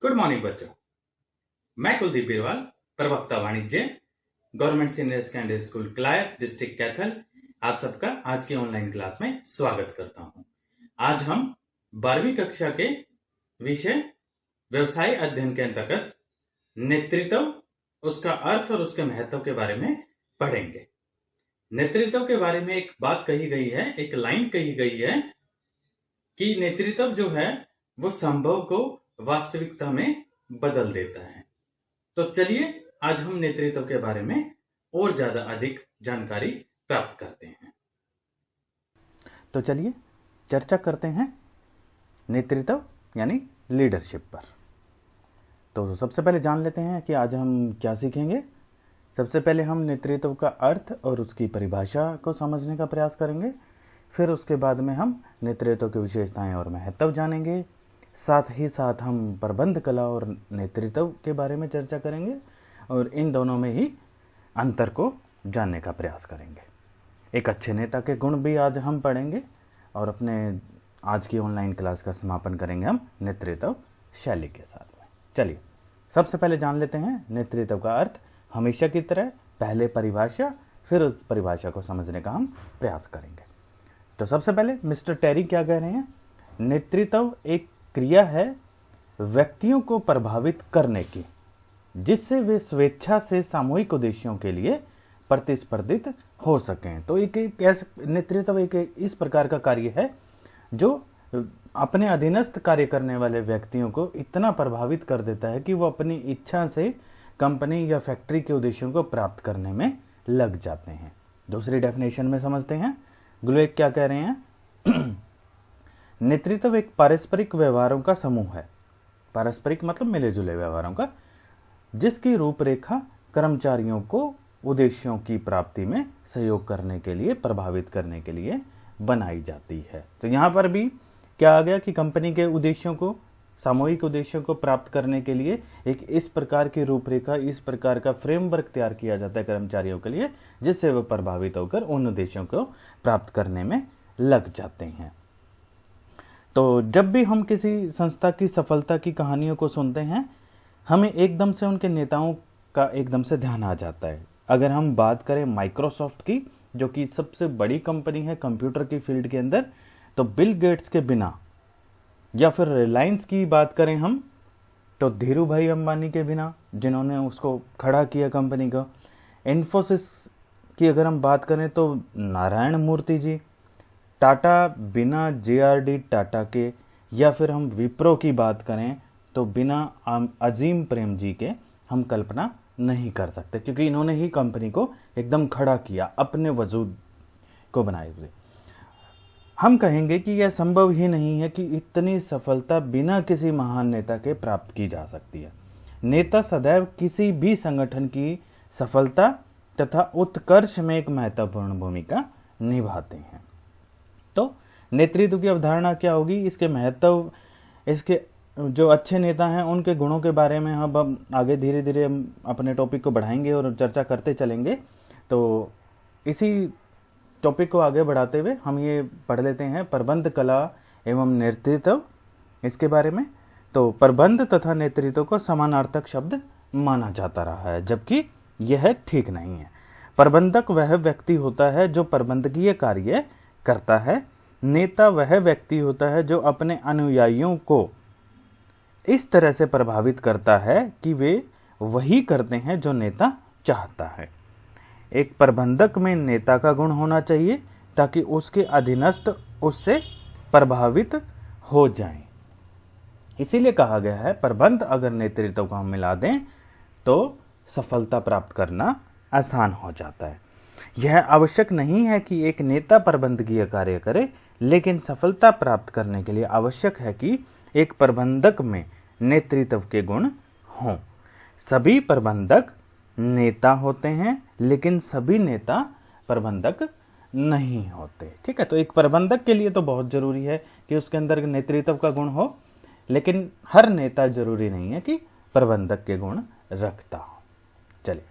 Good morning बच्चों। मैं कुलदीप बीरवाल, प्रवक्ता वाणिज्य, government senior secondary school Kalayat, district Kaithal, आप सबका आज की ऑनलाइन क्लास में स्वागत करता हूं। आज हम 12वीं कक्षा के विषय व्यवसाय अध्ययन के अंतर्गत नेतृत्व, उसका अर्थ और उसके महत्व के बारे में पढ़ेंगे। नेतृत्व के बारे में एक बात कही गई है, एक लाइन कही गई है कि नेतृत्व जो है वो संभव को वास्तविकता में बदल देता है। तो चलिए आज हम नेतृत्व के बारे में और ज्यादा अधिक जानकारी प्राप्त करते हैं। तो चलिए चर्चा करते हैं नेतृत्व यानी लीडरशिप पर। तो सबसे पहले जान लेते हैं कि आज हम क्या सीखेंगे। सबसे पहले हम नेतृत्व का अर्थ और उसकी परिभाषा को समझने का प्रयास करेंगे। फिर उसके बाद में हम नेतृत्व की विशेषताएं और महत्व जानेंगे। साथ ही साथ हम प्रबंध कला और नेतृत्व के बारे में चर्चा करेंगे और इन दोनों में ही अंतर को जानने का प्रयास करेंगे। एक अच्छे नेता के गुण भी आज हम पढ़ेंगे और अपने आज की ऑनलाइन क्लास का समापन करेंगे हम नेतृत्व शैली के साथ में। चलिए सबसे पहले जान लेते हैं नेतृत्व का अर्थ। हमेशा की तरह पहले परिभाषा, फिर उस परिभाषा को समझने का हम प्रयास करेंगे। तो सबसे पहले मिस्टर टेरी क्या कह रहे हैं? नेतृत्व एक क्रिया है व्यक्तियों को प्रभावित करने की, जिससे वे स्वेच्छा से सामूहिक उद्देश्यों के लिए प्रतिस्पर्धित हो सकें। तो एक नेतृत्व एक इस प्रकार का कार्य है जो अपने अधीनस्थ कार्य करने वाले व्यक्तियों को इतना प्रभावित कर देता है कि वो अपनी इच्छा से कंपनी या फैक्ट्री के उद्देश्यों को प्राप्त करने में लग जाते हैं। दूसरी डेफिनेशन में समझते हैं। ग्लुएक क्या कह रहे हैं? नेतृत्व एक पारस्परिक व्यवहारों का समूह है। पारस्परिक मतलब मिले जुले व्यवहारों का, जिसकी रूपरेखा कर्मचारियों को उद्देश्यों की प्राप्ति में सहयोग करने के लिए, प्रभावित करने के लिए बनाई जाती है। तो यहाँ पर भी क्या आ गया कि कंपनी के उद्देश्यों को, सामूहिक उद्देश्यों को प्राप्त करने के लिए एक इस प्रकार की रूपरेखा, इस प्रकार का फ्रेमवर्क तैयार किया जाता है कर्मचारियों के लिए, जिससे वे प्रभावित होकर उन उद्देश्यों को प्राप्त करने में लग जाते हैं। तो जब भी हम किसी संस्था की सफलता की कहानियों को सुनते हैं, हमें एकदम से उनके नेताओं का एकदम से ध्यान आ जाता है। अगर हम बात करें माइक्रोसॉफ्ट की, जो कि सबसे बड़ी कंपनी है कंप्यूटर की फील्ड के अंदर, तो बिल गेट्स के बिना, या फिर रिलायंस की बात करें हम तो धीरू भाई अंबानी के बिना, जिन्होंने उसको खड़ा किया कंपनी को। इन्फोसिस की अगर हम बात करें तो नारायण मूर्ति जी। टाटा बिना JRD टाटा के, या फिर हम विप्रो की बात करें तो बिना अजीम प्रेम जी के हम कल्पना नहीं कर सकते, क्योंकि इन्होंने ही कंपनी को एकदम खड़ा किया, अपने वजूद को बनाए हुए। हम कहेंगे कि यह संभव ही नहीं है कि इतनी सफलता बिना किसी महान नेता के प्राप्त की जा सकती है। नेता सदैव किसी भी संगठन की सफलता तथा उत्कर्ष में एक महत्वपूर्ण भूमिका निभाते हैं। तो नेतृत्व की अवधारणा क्या होगी, इसके महत्व, इसके जो अच्छे नेता हैं उनके गुणों के बारे में हम आगे धीरे धीरे अपने टॉपिक को बढ़ाएंगे और चर्चा करते चलेंगे। तो इसी टॉपिक को आगे बढ़ाते हुए हम ये पढ़ लेते हैं प्रबंध कला एवं नेतृत्व, इसके बारे में। तो प्रबंध तथा नेतृत्व को समानार्थक शब्द माना जाता रहा है, जबकि यह ठीक नहीं है। प्रबंधक वह व्यक्ति होता है जो प्रबंधकीय कार्य करता है। नेता वह व्यक्ति होता है जो अपने अनुयायियों को इस तरह से प्रभावित करता है कि वे वही करते हैं जो नेता चाहता है। एक प्रबंधक में नेता का गुण होना चाहिए ताकि उसके अधीनस्थ उससे प्रभावित हो जाएं। इसीलिए कहा गया है प्रबंध अगर नेतृत्व को हम मिला दें तो सफलता प्राप्त करना आसान हो जाता है। यह आवश्यक नहीं है कि एक नेता प्रबंधकीय कार्य करे, लेकिन सफलता प्राप्त करने के लिए आवश्यक है कि एक प्रबंधक में नेतृत्व के गुण हों। सभी प्रबंधक नेता होते हैं, लेकिन सभी नेता प्रबंधक नहीं होते। ठीक है, तो एक प्रबंधक के लिए तो बहुत जरूरी है कि उसके अंदर नेतृत्व का गुण हो, लेकिन हर नेता जरूरी नहीं है कि प्रबंधक के गुण रखता हो। चलिए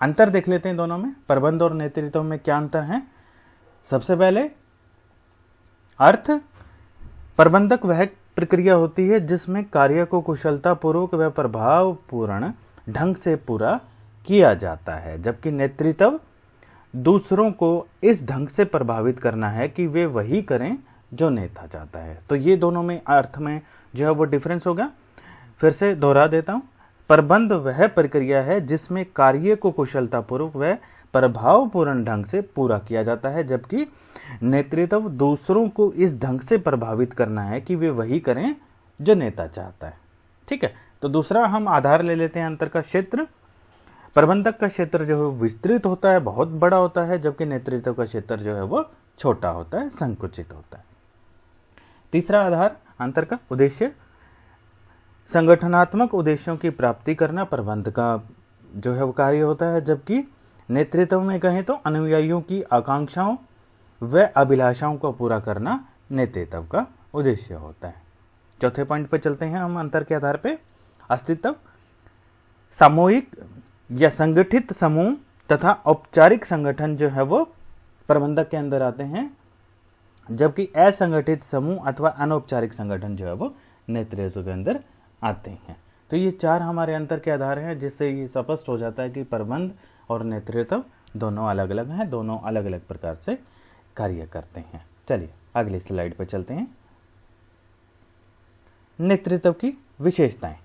अंतर देख लेते हैं दोनों में, प्रबंध और नेतृत्व में क्या अंतर है। सबसे पहले अर्थ, प्रबंधक वह प्रक्रिया होती है जिसमें कार्य को कुशलतापूर्वक व प्रभावपूर्ण ढंग से पूरा किया जाता है, जबकि नेतृत्व दूसरों को इस ढंग से प्रभावित करना है कि वे वही करें जो नेता चाहता है। तो ये दोनों में अर्थ में जो है वो डिफरेंस होगा। फिर से दोहरा देता हूं, प्रबंध वह प्रक्रिया है जिसमें कार्य को कुशलतापूर्वक व प्रभावपूर्ण ढंग से पूरा किया जाता है, जबकि नेतृत्व दूसरों को इस ढंग से प्रभावित करना है कि वे वही करें जो नेता चाहता है। ठीक है, तो दूसरा हम आधार ले लेते हैं अंतर का क्षेत्र। प्रबंधक का क्षेत्र जो है विस्तृत होता है, बहुत बड़ा होता है, जबकि नेतृत्व का क्षेत्र जो है वो छोटा होता है, संकुचित होता है। तीसरा आधार अंतर का उद्देश्य, संगठनात्मक उद्देश्यों की प्राप्ति करना प्रबंध का जो है वो कार्य होता है, जबकि नेतृत्व में कहें तो अनुयायियों की आकांक्षाओं व अभिलाषाओं को पूरा करना नेतृत्व का उद्देश्य होता है। चौथे पॉइंट पे चलते हैं हम अंतर के आधार पे। अस्तित्व, सामूहिक या संगठित समूह तथा औपचारिक संगठन जो है वो प्रबंधक के अंदर आते हैं, जबकि असंगठित समूह अथवा अनौपचारिक संगठन जो है वो नेतृत्व के अंदर आते हैं। तो ये चार हमारे अंतर के आधार हैं, जिससे ये स्पष्ट हो जाता है कि प्रबंध और नेतृत्व दोनों अलग अलग हैं, दोनों अलग अलग प्रकार से कार्य करते हैं। चलिए अगली स्लाइड पर चलते हैं। नेतृत्व की विशेषताएं।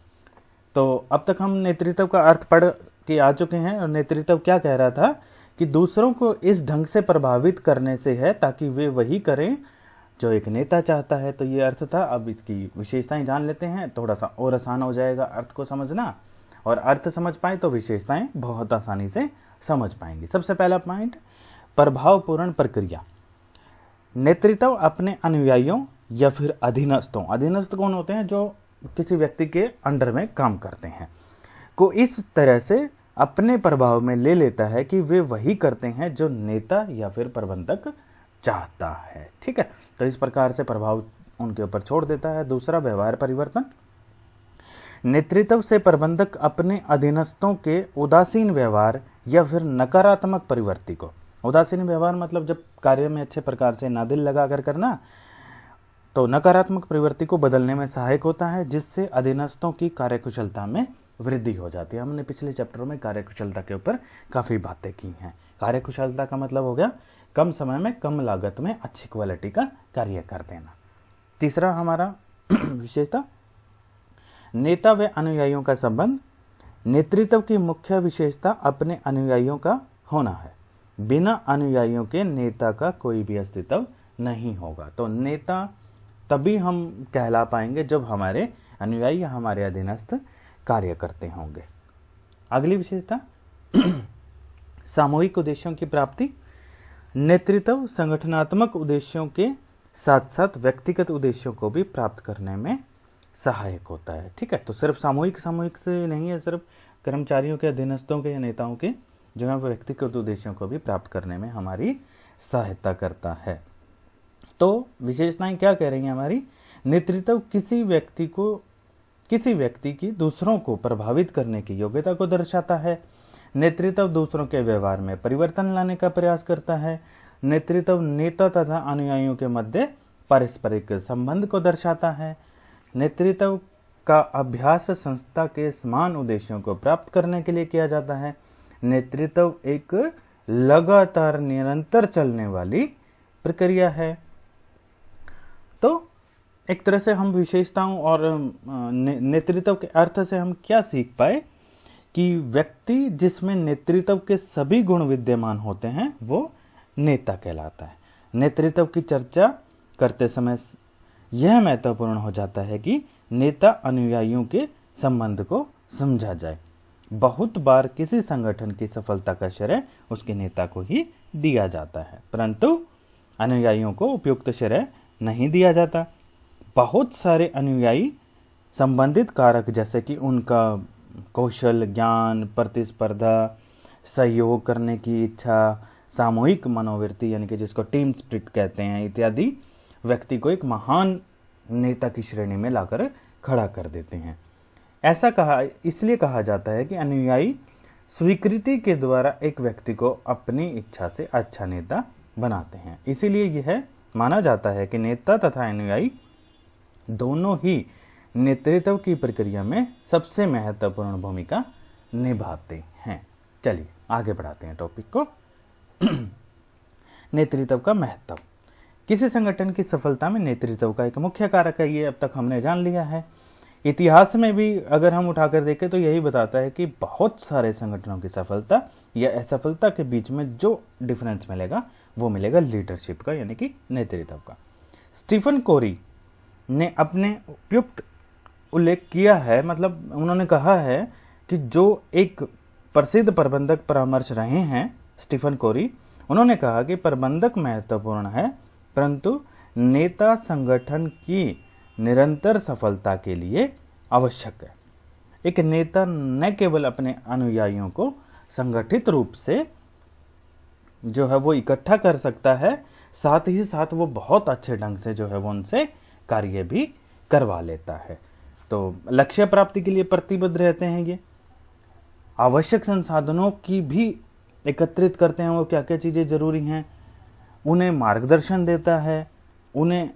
तो अब तक हम नेतृत्व का अर्थ पढ़ के आ चुके हैं, और नेतृत्व क्या कह रहा था कि दूसरों को इस ढंग से प्रभावित करने से है ताकि वे वही करें जो एक नेता चाहता है। तो ये अर्थ था। अब इसकी विशेषताएं जान लेते हैं, थोड़ा सा और आसान हो जाएगा अर्थ को समझना, और अर्थ समझ पाए तो विशेषताएं बहुत आसानी से समझ पाएंगे। सबसे पहला पॉइंट, प्रभावपूर्ण प्रक्रिया। नेतृत्व अपने अनुयायियों या फिर अधीनस्थों, अधीनस्थ कौन होते हैं, जो किसी व्यक्ति के अंडर में काम करते हैं, को इस तरह से अपने प्रभाव में ले लेता है कि वे वही करते हैं जो नेता या फिर प्रबंधक चाहता है। ठीक है, तो इस प्रकार से प्रभाव उनके ऊपर छोड़ देता है। दूसरा, व्यवहार परिवर्तन। नेतृत्व से प्रबंधक अपने अधीनस्थों के उदासीन व्यवहार या फिर नकारात्मक प्रवृत्ति को, उदासीन व्यवहार मतलब जब कार्य में अच्छे प्रकार से ना दिल लगा कर करना, तो नकारात्मक प्रवृत्ति को बदलने में सहायक होता है, जिससे अधीनस्थों की कार्यकुशलता में वृद्धि हो जाती है। हमने पिछले चैप्टरों में कार्यकुशलता के ऊपर काफी बातें की हैं। कार्यकुशलता का मतलब हो गया कम समय में कम लागत में अच्छी क्वालिटी का कार्य कर देना। तीसरा हमारा विशेषता, नेता व अनुयायियों का संबंध। नेतृत्व की मुख्य विशेषता अपने अनुयायियों का होना है। बिना अनुयायियों के नेता का कोई भी अस्तित्व नहीं होगा। तो नेता तभी हम कहला पाएंगे जब हमारे अनुयायी या हमारे अधीनस्थ कार्य करते होंगे। अगली विशेषता, सामूहिक उद्देश्यों की प्राप्ति। नेतृत्व संगठनात्मक उद्देश्यों के साथ साथ व्यक्तिगत उद्देश्यों को भी प्राप्त करने में सहायक होता है। ठीक है, तो सिर्फ सामूहिक से नहीं है, सिर्फ कर्मचारियों के, अधीनस्थों के या नेताओं के जो है व्यक्तिगत उद्देश्यों को भी प्राप्त करने में हमारी सहायता करता है। तो विशेषताएं क्या कह रही हैं हमारी, नेतृत्व किसी व्यक्ति की दूसरों को प्रभावित करने की योग्यता को दर्शाता है। नेतृत्व दूसरों के व्यवहार में परिवर्तन लाने का प्रयास करता है। नेतृत्व नेता तथा अनुयायियों के मध्य पारस्परिक संबंध को दर्शाता है। नेतृत्व का अभ्यास संस्था के समान उद्देश्यों को प्राप्त करने के लिए किया जाता है। नेतृत्व एक लगातार निरंतर चलने वाली प्रक्रिया है। तो एक तरह से हम विशेषताओं और नेतृत्व के अर्थ से हम क्या सीख पाए कि व्यक्ति जिसमें नेतृत्व के सभी गुण विद्यमान होते हैं वो नेता कहलाता है। नेतृत्व की चर्चा करते समय यह महत्वपूर्ण हो जाता है कि नेता अनुयायियों के संबंध को समझा जाए। बहुत बार किसी संगठन की सफलता का श्रेय उसके नेता को ही दिया जाता है, परंतु अनुयायियों को उपयुक्त श्रेय नहीं दिया जाता। बहुत सारे अनुयायी संबंधित कारक जैसे कि उनका कौशल, ज्ञान, प्रतिस्पर्धा, सहयोग करने की इच्छा, सामूहिक मनोवृत्ति यानी कि जिसको टीम स्पिरिट कहते हैं इत्यादि, व्यक्ति को एक महान नेता की श्रेणी में लाकर खड़ा कर देते हैं। ऐसा इसलिए कहा जाता है कि अनुयायी स्वीकृति के द्वारा एक व्यक्ति को अपनी इच्छा से अच्छा नेता बनाते हैं। इसीलिए यह माना जाता है कि नेता तथा अनुयायी दोनों ही नेतृत्व की प्रक्रिया में सबसे महत्वपूर्ण भूमिका निभाते हैं। चलिए आगे बढ़ाते हैं टॉपिक को। नेतृत्व का महत्व। किसी संगठन की सफलता में नेतृत्व का एक मुख्य कारक है, ये अब तक हमने जान लिया है। इतिहास में भी अगर हम उठाकर देखें तो यही बताता है कि बहुत सारे संगठनों की सफलता या असफलता के बीच में जो डिफरेंस मिलेगा वो मिलेगा लीडरशिप का, यानी कि नेतृत्व का। स्टीफन कोरी ने अपने उपयुक्त उल्लेख किया है, मतलब उन्होंने कहा है कि जो एक प्रसिद्ध प्रबंधक परामर्श रहे हैं स्टीफन कोरी, उन्होंने कहा कि प्रबंधक महत्वपूर्ण है परंतु नेता संगठन की निरंतर सफलता के लिए आवश्यक है। एक नेता न केवल अपने अनुयायियों को संगठित रूप से जो है वो इकट्ठा कर सकता है, साथ ही साथ वो बहुत अच्छे ढंग से जो है वो उनसे कार्य भी करवा लेता है। तो लक्ष्य प्राप्ति के लिए प्रतिबद्ध रहते हैं, ये आवश्यक संसाधनों की भी एकत्रित करते हैं, वो क्या क्या चीजें जरूरी हैं, उन्हें मार्गदर्शन देता है, उन्हें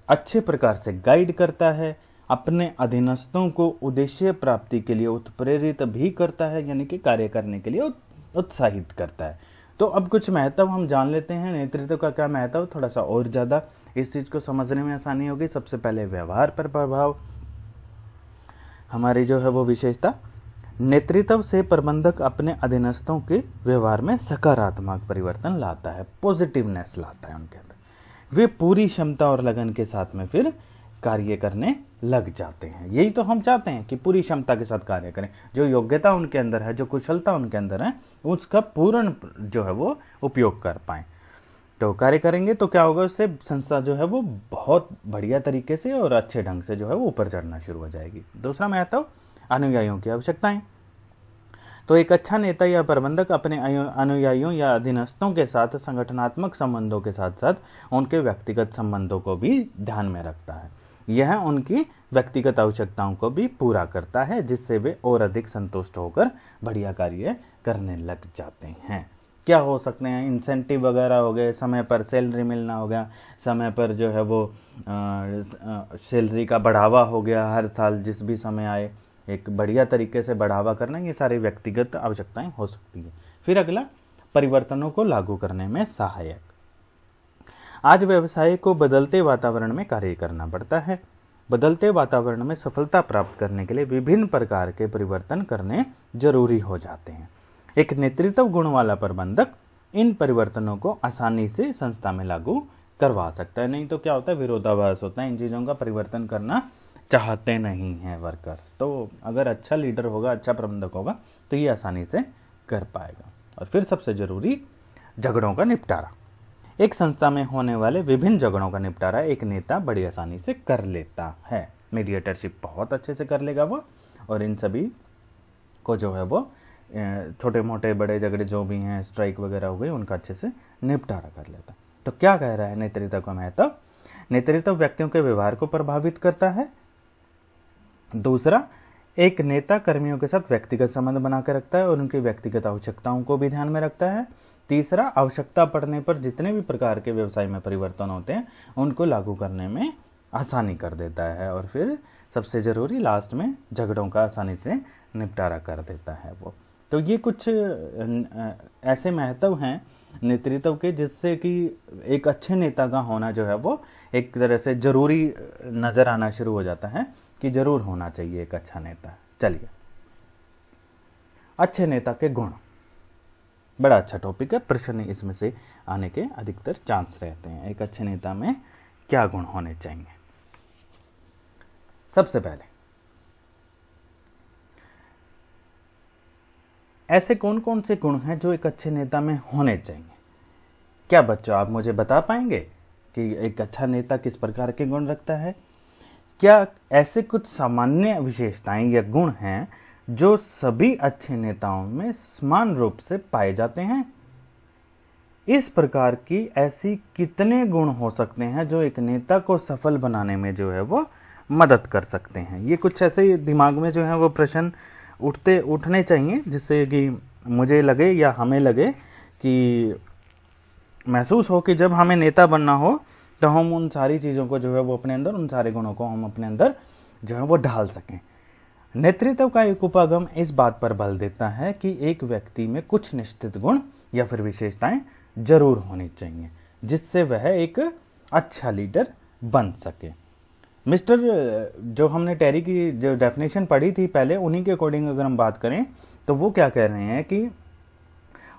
अच्छे प्रकार से गाइड करता है, अपने अधीनस्थों को उद्देश्य प्राप्ति के लिए उत्प्रेरित भी करता है, यानी कि कार्य करने के लिए उत्साहित करता है। तो अब कुछ महत्व हम जान लेते हैं। नेतृत्व का क्या महत्व, थोड़ा सा और ज्यादा इस चीज को समझने में आसानी होगी। सबसे पहले व्यवहार पर प्रभाव, हमारी जो है वो विशेषता। नेतृत्व से प्रबंधक अपने अधीनस्थों के व्यवहार में सकारात्मक परिवर्तन लाता है, पॉजिटिवनेस लाता है उनके अंदर। वे पूरी क्षमता और लगन के साथ में फिर कार्य करने लग जाते हैं। यही तो हम चाहते हैं कि पूरी क्षमता के साथ कार्य करें, जो योग्यता उनके अंदर है, जो कुशलता उनके अंदर है, उसका पूर्ण जो है वो उपयोग कर पाए। तो कार्य करेंगे तो क्या होगा, उससे संस्था जो है वो बहुत बढ़िया तरीके से और अच्छे ढंग से जो है वो ऊपर चढ़ना शुरू हो जाएगी। दूसरा महत्व, अनुयायियों की आवश्यकताएं। तो एक अच्छा नेता या प्रबंधक अपने अनुयायियों या अधीनस्थों के साथ संगठनात्मक संबंधों के साथ साथ उनके व्यक्तिगत संबंधों को भी ध्यान में रखता है। यह उनकी व्यक्तिगत आवश्यकताओं को भी पूरा करता है, जिससे वे और अधिक संतुष्ट होकर बढ़िया कार्य करने लग जाते हैं। क्या हो सकते हैं, इंसेंटिव वगैरह हो गए, समय पर सैलरी मिलना हो गया, समय पर जो है वो सैलरी का बढ़ावा हो गया, हर साल जिस भी समय आए एक बढ़िया तरीके से बढ़ावा करना, ये सारी व्यक्तिगत आवश्यकताएं हो सकती है। फिर अगला, परिवर्तनों को लागू करने में सहायक। आज व्यवसाय को बदलते वातावरण में कार्य करना पड़ता है। बदलते वातावरण में सफलता प्राप्त करने के लिए विभिन्न प्रकार के परिवर्तन करने जरूरी हो जाते हैं। एक नेतृत्व गुण वाला प्रबंधक इन परिवर्तनों को आसानी से संस्था में लागू करवा सकता है। नहीं तो क्या होता है, विरोधाभास होता है, इन चीजों का परिवर्तन करना चाहते नहीं हैं वर्कर्स। तो अगर अच्छा लीडर होगा, अच्छा प्रबंधक होगा तो ये आसानी से कर पाएगा। और फिर सबसे जरूरी, झगड़ों का निपटारा। एक संस्था में होने वाले विभिन्न झगड़ों का निपटारा एक नेता बड़ी आसानी से कर लेता है। मीडिएटरशिप बहुत अच्छे से कर लेगा वो, और इन सभी को जो है वो छोटे मोटे बड़े झगड़े जो भी हैं, स्ट्राइक वगैरह हो गए, उनका अच्छे से निपटारा कर लेता। तो क्या कह रहा है नेतृत्व का महत्व? नेतृत्व व्यक्तियों के व्यवहार को प्रभावित करता है। दूसरा, एक नेता कर्मियों के साथ व्यक्तिगत संबंध बनाकर रखता है और उनकी व्यक्तिगत आवश्यकताओं को भी ध्यान में रखता है। तीसरा, आवश्यकता पड़ने पर जितने भी प्रकार के व्यवसाय में परिवर्तन होते हैं उनको लागू करने में आसानी कर देता है। और फिर सबसे जरूरी, लास्ट में, झगड़ों का आसानी से निपटारा कर देता है वो। तो ये कुछ ऐसे महत्व हैं नेतृत्व के, जिससे कि एक अच्छे नेता का होना जो है वो एक तरह से जरूरी नजर आना शुरू हो जाता है कि जरूर होना चाहिए एक अच्छा नेता। चलिए, अच्छे नेता के गुण, बड़ा अच्छा टॉपिक है, प्रश्न इसमें से आने के अधिकतर चांस रहते हैं। एक अच्छे नेता में क्या गुण होने चाहिए? सबसे पहले, ऐसे कौन कौन से गुण हैं जो एक अच्छे नेता में होने चाहिए? क्या बच्चों आप मुझे बता पाएंगे कि एक अच्छा नेता किस प्रकार के गुण रखता है? क्या ऐसे कुछ सामान्य विशेषताएं या गुण हैं जो सभी अच्छे नेताओं में समान रूप से पाए जाते हैं? इस प्रकार की ऐसी कितने गुण हो सकते हैं जो एक नेता को सफल बनाने में जो है वो मदद कर सकते हैं? ये कुछ ऐसे दिमाग में जो है वो प्रश्न उठने चाहिए, जिससे कि मुझे लगे या हमें लगे कि महसूस हो कि जब हमें नेता बनना हो तो हम उन सारी चीज़ों को जो है वो अपने अंदर, उन सारे गुणों को हम अपने अंदर जो है वो ढाल सकें। नेतृत्व का एक उपागम इस बात पर बल देता है कि एक व्यक्ति में कुछ निश्चित गुण या फिर विशेषताएं जरूर होनी चाहिए जिससे वह एक अच्छा लीडर बन सके। मिस्टर जो हमने टेरी की जो डेफिनेशन पढ़ी थी पहले, उन्हीं के अकॉर्डिंग अगर हम बात करें तो वो क्या कह रहे हैं कि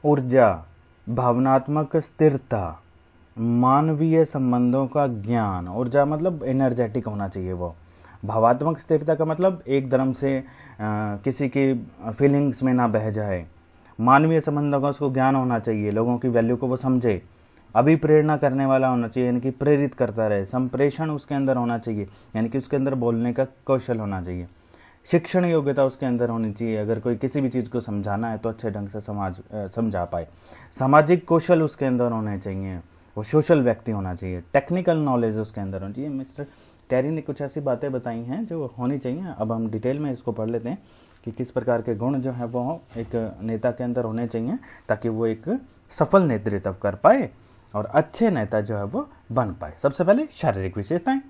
ऊर्जा, भावनात्मक स्थिरता, मानवीय संबंधों का ज्ञान, ऊर्जा मतलब एनर्जेटिक होना चाहिए वो, भावात्मक स्थिरता का मतलब एकदम से किसी की फीलिंग्स में ना बह जाए, मानवीय संबंधों का उसको ज्ञान होना चाहिए, लोगों की वैल्यू को वो समझे, अभिप्रेरणा करने वाला होना चाहिए यानी कि प्रेरित करता रहे, संप्रेषण उसके अंदर होना चाहिए यानी कि उसके अंदर बोलने का कौशल होना चाहिए, शिक्षण योग्यता उसके अंदर होनी चाहिए, अगर कोई किसी भी चीज़ को समझाना है तो अच्छे ढंग से समझा पाए, सामाजिक कौशल उसके अंदर होने चाहिए, वो सोशल व्यक्ति होना चाहिए, टेक्निकल नॉलेज उसके अंदर होनी चाहिए। मिस्टर टेरी ने कुछ ऐसी बातें बताई हैं जो होनी चाहिए। अब हम डिटेल में इसको पढ़ लेते हैं कि किस प्रकार के गुण जो है वो एक नेता के अंदर होने चाहिए ताकि वो एक सफल नेतृत्व कर पाए और अच्छे नेता जो है वो बन पाए। सबसे पहले शारीरिक विशेषताएं।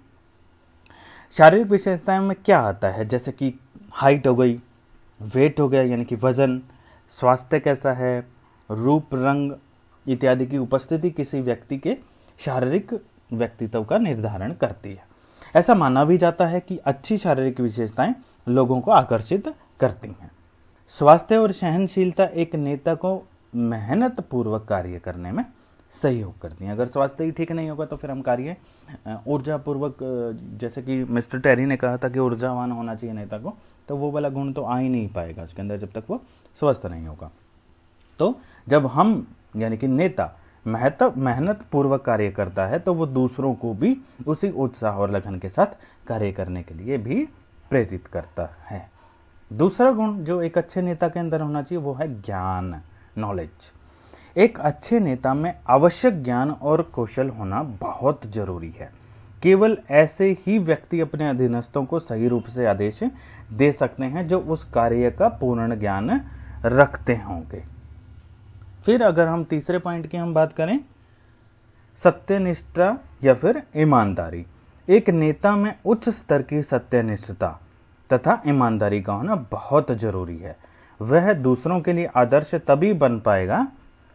शारीरिक विशेषताएं में क्या आता है, जैसे कि हाइट हो गई, वेट हो गया यानी कि वजन, स्वास्थ्य कैसा है, रूप रंग इत्यादि की उपस्थिति किसी व्यक्ति के शारीरिक व्यक्तित्व का निर्धारण करती है। ऐसा माना भी जाता है कि अच्छी शारीरिक विशेषताएं लोगों को आकर्षित करती हैं। स्वास्थ्य और सहनशीलता एक नेता को मेहनत पूर्वक कार्य करने में सहयोग करती हैं। अगर स्वास्थ्य ही ठीक नहीं होगा तो फिर हम कार्य ऊर्जा पूर्वक, जैसे कि मिस्टर टेरी ने कहा था कि ऊर्जावान होना चाहिए नेता को, तो वो वाला गुण तो आ ही नहीं पाएगा उसके अंदर जब तक वो स्वस्थ नहीं होगा। तो जब हम यानी कि नेता मेहनत पूर्वक कार्य करता है तो वो दूसरों को भी उसी उत्साह और लगन के साथ कार्य करने के लिए भी प्रेरित करता है। दूसरा गुण जो एक अच्छे नेता के अंदर होना चाहिए वो है ज्ञान, नॉलेज। एक अच्छे नेता में आवश्यक ज्ञान और कौशल होना बहुत जरूरी है। केवल ऐसे ही व्यक्ति अपने अधीनस्थों को सही रूप से आदेश दे सकते हैं जो उस कार्य का पूर्ण ज्ञान रखते होंगे। फिर अगर हम तीसरे पॉइंट की हम बात करें, सत्यनिष्ठा या फिर ईमानदारी। एक नेता में उच्च स्तर की सत्यनिष्ठता तथा ईमानदारी का होना बहुत जरूरी है। वह दूसरों के लिए आदर्श तभी बन पाएगा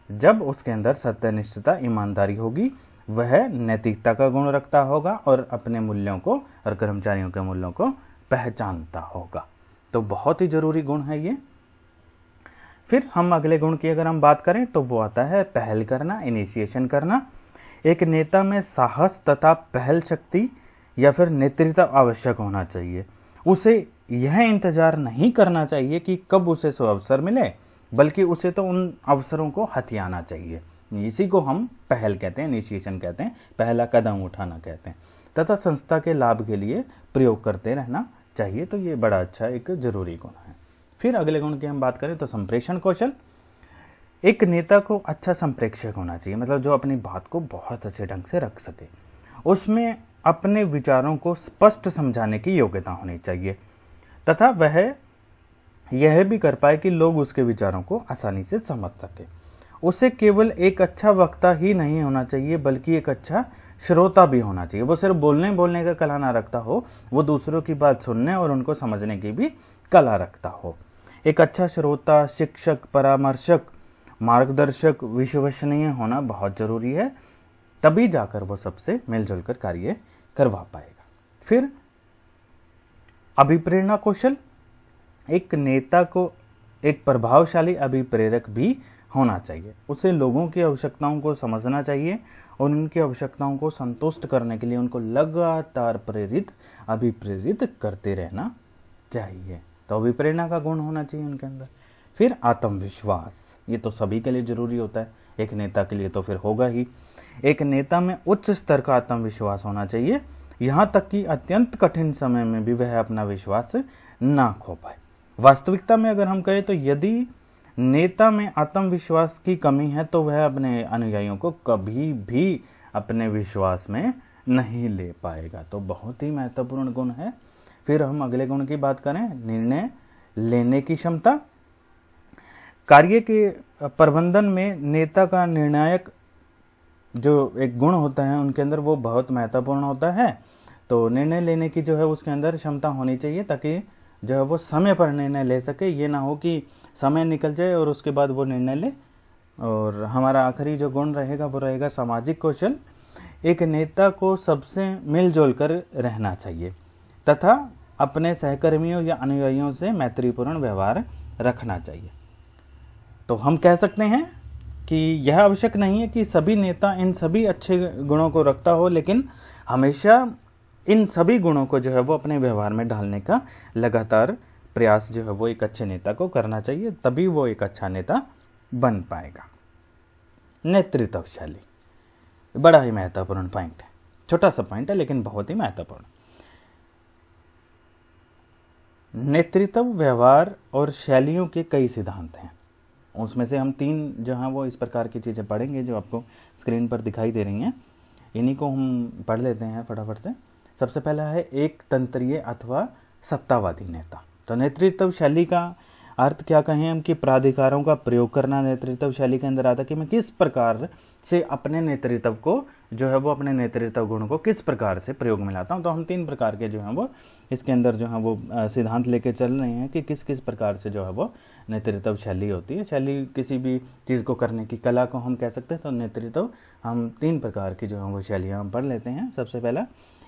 जब उसके अंदर सत्यनिष्ठता, ईमानदारी होगी, वह नैतिकता का गुण रखता होगा और अपने मूल्यों को और कर्मचारियों के मूल्यों को पहचानता होगा। तो बहुत ही जरूरी गुण है ये। फिर हम अगले गुण की अगर हम बात करें तो वो आता है पहल करना, इनिशिएशन करना। एक नेता में साहस तथा पहल शक्ति या फिर नेतृत्व आवश्यक होना चाहिए। उसे यह इंतजार नहीं करना चाहिए कि कब उसे सो अवसर मिले, बल्कि उसे तो उन अवसरों को हथियाना चाहिए। इसी को हम पहल कहते हैं, इनिशिएशन कहते हैं, पहला कदम उठाना कहते हैं, तथा संस्था के लाभ के लिए प्रयोग करते रहना चाहिए। तो ये बड़ा अच्छा एक जरूरी गुण है। फिर अगले गुण की हम बात करें तो संप्रेषण कौशल। एक नेता को अच्छा संप्रेषक होना चाहिए, मतलब जो अपनी बात को बहुत अच्छे ढंग से रख सके, उसमें अपने विचारों को स्पष्ट समझाने की योग्यता होनी चाहिए तथा वह यह भी कर पाए कि लोग उसके विचारों को आसानी से समझ सके। उसे केवल एक अच्छा वक्ता ही नहीं होना चाहिए बल्कि एक अच्छा श्रोता भी होना चाहिए। वो सिर्फ बोलने का कला ना रखता हो, वो दूसरों की बात सुनने और उनको समझने की भी कला रखता हो। एक अच्छा श्रोता, शिक्षक, परामर्शक, मार्गदर्शक, विश्वसनीय होना बहुत जरूरी है, तभी जाकर वो सबसे मिलजुल कर कार्य करवा पाएगा। फिर अभिप्रेरणा कौशल। एक नेता को एक प्रभावशाली अभिप्रेरक भी होना चाहिए। उसे लोगों की आवश्यकताओं को समझना चाहिए और उनकी आवश्यकताओं को संतुष्ट करने के लिए उनको लगातार अभिप्रेरित करते रहना चाहिए। तो अभिप्रेरणा का गुण होना चाहिए उनके अंदर। फिर आत्मविश्वास, ये तो सभी के लिए जरूरी होता है, एक नेता के लिए तो फिर होगा ही। एक नेता में उच्च स्तर का आत्मविश्वास होना चाहिए, यहाँ तक कि अत्यंत कठिन समय में भी वह अपना विश्वास ना खो पाए। वास्तविकता में अगर हम कहें तो यदि नेता में आत्मविश्वास की कमी है तो वह अपने अनुयायियों को कभी भी अपने विश्वास में नहीं ले पाएगा। तो बहुत ही महत्वपूर्ण गुण है। फिर हम अगले गुण की बात करें, निर्णय लेने की क्षमता। कार्य के प्रबंधन में नेता का निर्णायक जो एक गुण होता है उनके अंदर वो बहुत महत्वपूर्ण होता है। तो निर्णय लेने की जो है उसके अंदर क्षमता होनी चाहिए, ताकि जो है वो समय पर निर्णय ले सके। ये ना हो कि समय निकल जाए और उसके बाद वो निर्णय ले। और हमारा आखिरी जो गुण रहेगा वो रहेगा सामाजिक कौशल। एक नेता को सबसे मिलजुल कर रहना चाहिए तथा अपने सहकर्मियों या अनुयायियों से मैत्रीपूर्ण व्यवहार रखना चाहिए। तो हम कह सकते हैं कि यह आवश्यक नहीं है कि सभी नेता इन सभी अच्छे गुणों को रखता हो, लेकिन हमेशा इन सभी गुणों को जो है वो अपने व्यवहार में ढालने का लगातार प्रयास जो है वो एक अच्छे नेता को करना चाहिए, तभी वो एक अच्छा नेता बन पाएगा। नेतृत्व शैली बड़ा ही महत्वपूर्ण पॉइंट है, छोटा सा पॉइंट है लेकिन बहुत ही महत्वपूर्ण। नेतृत्व व्यवहार और शैलियों के कई सिद्धांत हैं, उसमें से हम 3 जो हैं वो इस प्रकार की चीज़ें पढ़ेंगे जो आपको स्क्रीन पर दिखाई दे रही हैं। इन्हीं को हम पढ़ लेते हैं फटाफट से। सबसे पहला है एक तंत्रीय अथवा सत्तावादी नेता। तो नेतृत्व शैली का अर्थ क्या कहें हम कि प्राधिकारों का प्रयोग करना नेतृत्व शैली के अंदर आता है, कि मैं किस प्रकार से अपने नेतृत्व को जो है वो अपने नेतृत्व गुण को किस प्रकार से प्रयोग में लाता हूँ। तो हम 3 प्रकार के जो हैं वो इसके अंदर जो है वो सिद्धांत लेके चल रहे हैं कि किस किस प्रकार से जो है वो नेतृत्व शैली होती है। शैली किसी भी चीज़ को करने की कला को हम कह सकते हैं। तो नेतृत्व हम 3 प्रकार की जो है वो शैलियाँ हम पढ़ लेते हैं। सबसे पहला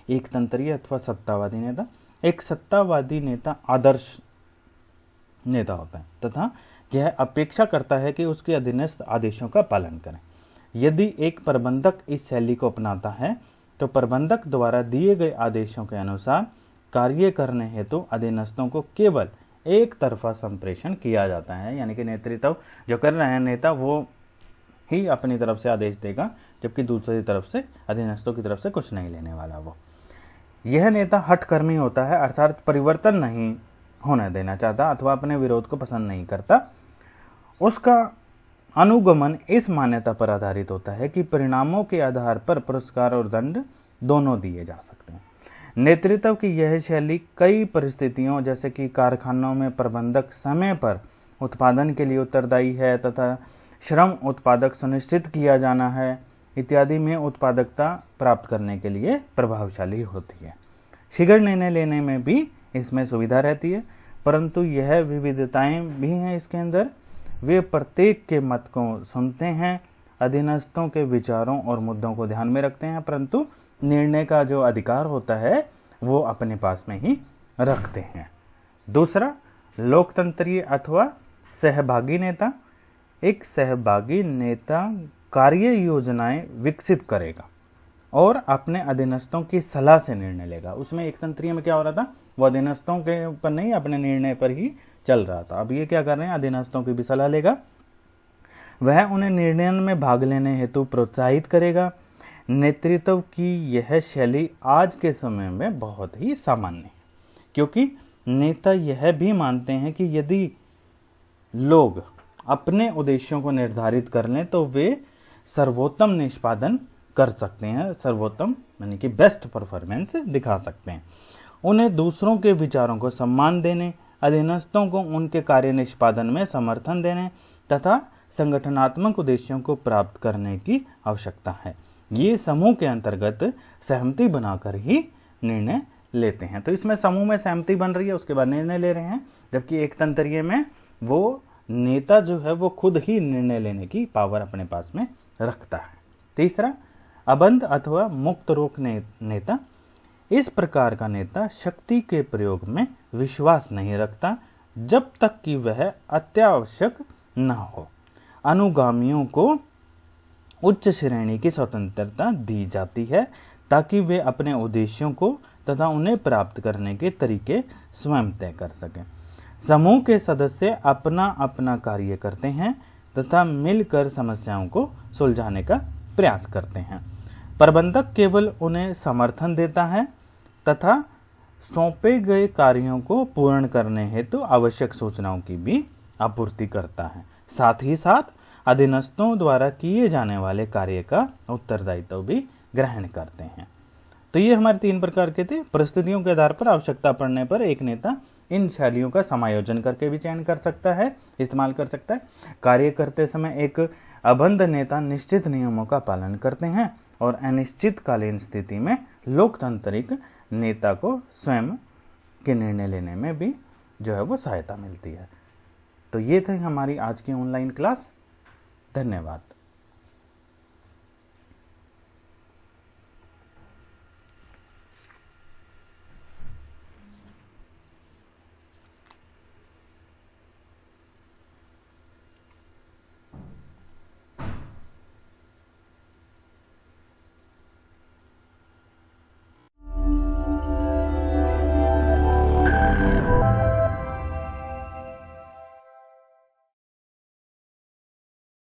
एक तंत्रीय अथवा सत्तावादी नेता। एक सत्तावादी नेता आदर्श नेता होता है तथा यह अपेक्षा करता है कि उसके अधीनस्थ आदेशों का पालन करें। यदि एक प्रबंधक इस शैली को अपनाता है तो प्रबंधक द्वारा दिए गए आदेशों के अनुसार कार्य करने हेतु अधीनस्थों को केवल एक तरफा संप्रेषण किया जाता है। यानी कि नेतृत्व जो कर रहे हैं नेता वो ही अपनी तरफ से आदेश देगा, जबकि दूसरी तरफ से अधीनस्थों की तरफ से कुछ नहीं लेने वाला वो। यह नेता हठकर्मी होता है, अर्थात परिवर्तन नहीं होने देना चाहता अथवा अपने विरोध को पसंद नहीं करता। उसका अनुगमन इस मान्यता पर आधारित होता है कि परिणामों के आधार पर पुरस्कार और दंड दोनों दिए जा सकते हैं। नेतृत्व की यह शैली कई परिस्थितियों जैसे कि कारखानों में प्रबंधक समय पर उत्पादन के लिए उत्तरदायी है तथा श्रम उत्पादक सुनिश्चित किया जाना है इत्यादि में उत्पादकता प्राप्त करने के लिए प्रभावशाली होती है। शीघ्र निर्णय लेने में भी इसमें सुविधा रहती है, परंतु यह विविधताएं भी हैं इसके अंदर। वे प्रत्येक के मत को सुनते हैं, अधीनस्थों के विचारों और मुद्दों को ध्यान में रखते हैं, परंतु निर्णय का जो अधिकार होता है वो अपने पास में ही रखते हैं। दूसरा लोकतंत्रीय अथवा सहभागी नेता। एक सहभागी नेता कार्य योजनाएं विकसित करेगा और अपने अधीनस्थों की सलाह से निर्णय लेगा। उसमें एक तंत्रीय में क्या हो रहा था, वो अधीनस्थों के ऊपर नहीं अपने निर्णय पर ही चल रहा था। अब ये क्या कर रहे हैं, अधीनस्थों की भी सलाह लेगा, वह उन्हें निर्णय में भाग लेने हेतु प्रोत्साहित करेगा। नेतृत्व की यह शैली आज के समय में बहुत ही सामान्य है, क्योंकि नेता यह भी मानते हैं कि यदि लोग अपने उद्देश्यों को निर्धारित कर लें तो वे सर्वोत्तम निष्पादन कर सकते हैं, सर्वोत्तम यानी कि बेस्ट परफॉर्मेंस दिखा सकते हैं। उन्हें दूसरों के विचारों को सम्मान देने, अधीनस्थों को उनके कार्य निष्पादन में समर्थन देने तथा संगठनात्मक उद्देश्यों को प्राप्त करने की आवश्यकता है। ये समूह के अंतर्गत सहमति बनाकर ही निर्णय लेते हैं। तो इसमें समूह में सहमति बन रही है, उसके बाद निर्णय ले रहे हैं, जबकि एक तंत्रीय में वो नेता जो है वो खुद ही निर्णय लेने की पावर अपने पास में रखता है। तीसरा अबंध अथवा मुक्त रोक नेता। इस प्रकार का नेता शक्ति के प्रयोग में विश्वास नहीं रखता जब तक कि वह अत्यावश्यक न हो। अनुगामियों को उच्च श्रेणी की स्वतंत्रता दी जाती है ताकि वे अपने उद्देश्यों को तथा उन्हें प्राप्त करने के तरीके स्वयं तय कर सकें। समूह के सदस्य अपना अपना कार्य करते हैं तथा मिलकर समस्याओं को सुलझाने का प्रयास करते हैं। प्रबंधक केवल उन्हें समर्थन देता है तथा सौंपे गए कार्यों को पूर्ण करने हेतु आवश्यक सूचनाओं की भी आपूर्ति करता है। साथ ही साथ अधीनस्थों द्वारा किए जाने वाले कार्य का उत्तरदायित्व भी ग्रहण करते हैं। तो ये हमारे 3 प्रकार के थे। परिस्थितियों के आधार पर आवश्यकता पड़ने पर एक नेता इन शैलियों का समायोजन करके भी चयन कर सकता है, इस्तेमाल कर सकता है। कार्य करते समय एक अबंध नेता निश्चित नियमों का पालन करते हैं और अनिश्चितकालीन स्थिति में लोकतांत्रिक नेता को स्वयं के निर्णय लेने में भी जो है वो सहायता मिलती है। तो ये थी हमारी आज की ऑनलाइन क्लास। धन्यवाद।